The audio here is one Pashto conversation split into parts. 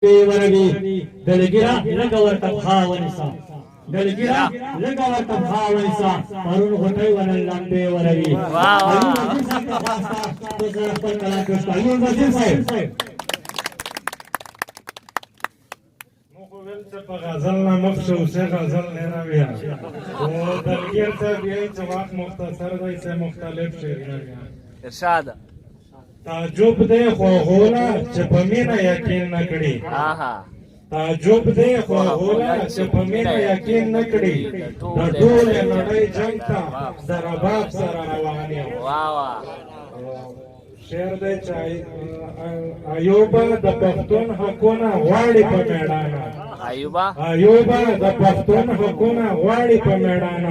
ورغي دلګرا لګور تبخا ونسا دلګرا لګور تبخا ونسا پرون هټي ونل لامبه ورغي ایو وزیر صاحب ته خواسته د خپل کلام کې ایو وزیر صاحب مخ ول څه په غزل نه مخ شو څه غزل نه راویا او دلګر ته بیا چې وخت مختصر دی څه مختلف شعرونه بیا ارشاد تعجب دے خوغولا چې په مینا یقین نکړي تعجب دے خوغولا چې په مینا یقین نکړي د ټول نړۍ جنگ ته د رباب سره روان یم شعر دې چای ایوب د پښتون حقونه غواړي په میدان ایوب د پښتون حقونه غواړي په میدان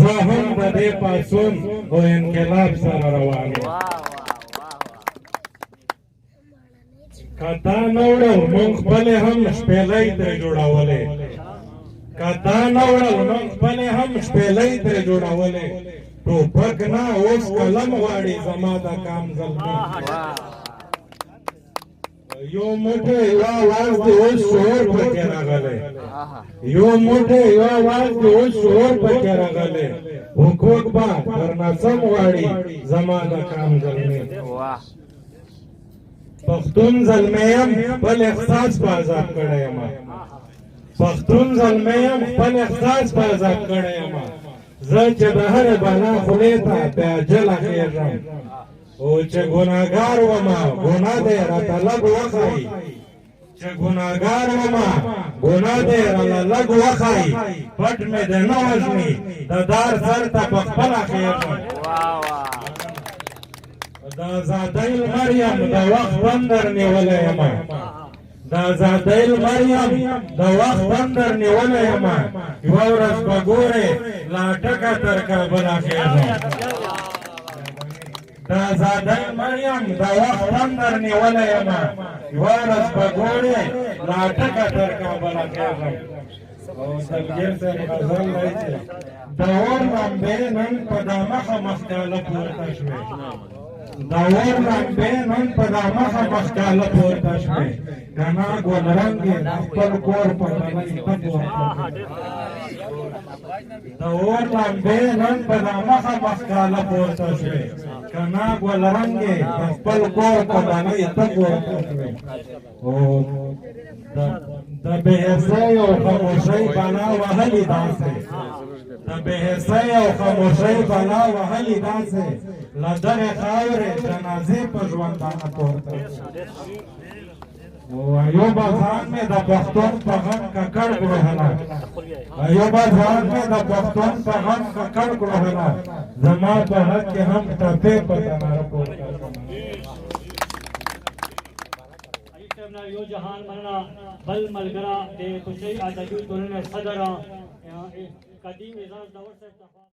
زه هم د دې پاسون او انقلاب سره روان یم کتا نوړل مونږ خپل هم شپېلۍ ترې جوړولې کتا نوړل مونږ خپل هم شپېلۍ ترې جوړولې ټوپک نه اوس قلم غواړي زما د کام زلمي یو موټی یو آواز دی اوس شعور پکې راغلی یو موټی یو آواز دی اوس شعور پکې راغلی حقوق به درنه سم غواړي زما د کام زلمي پښتون زلمیم خپل احساس په عذاب کړی یم پښتون زلمیم خپل احساس په عذاب کړی یم زه چې د هرې بلا خولې ته په جله خېږم او چې ګناهګار ومه ګناه دی راته لږ وښایي چې ګناهګار ومه ګناه دی راله لږ وښایي پټ مې د نه وژني د دار سر ته په خپله خېږم د آزادۍ مریم د وخت بندر نیولی یم د آزادۍ مریم د وخت بندر نیولی یم یوه ورځ به ګورې لا ټکه تر کابله خېږم د آزادۍ مریم د وخت بندر نیولی یم یوه ورځ به ګورې لا ټکه تر کابله خېږم او دلګر صاحب غزل دی چې د اور لمبې نن په دا مخه مخکاله پورته شوې د اور لمبې نن په دا مخه مخکاله پورته شوې ګنا ګلرنګې د خپل کور په ډلۍ ته پورته د اور لمبې نن په دا مخه مخکاله پورته شوې ګنا ګلرنګې د خپل کور په ډلۍ ته پورته شوې او د بېحسۍ او خاموشۍ بلا وهلې داسې د بېحسۍ او خاموشۍ بلا وهلې داسې له دغې خاورې جنازې په ژوندانه پورته او ایوبه ځان مې د پښتون په غم ککړ کړو هله ایوبه ځان مې د پښتون په غم ککړ کړو هله زما په حق کې هم ټپې په تناره پورته یو جهان مننا بل ملګرا د کوشي ادبي ټولنې صدر قدیم اعزاز داور صاحب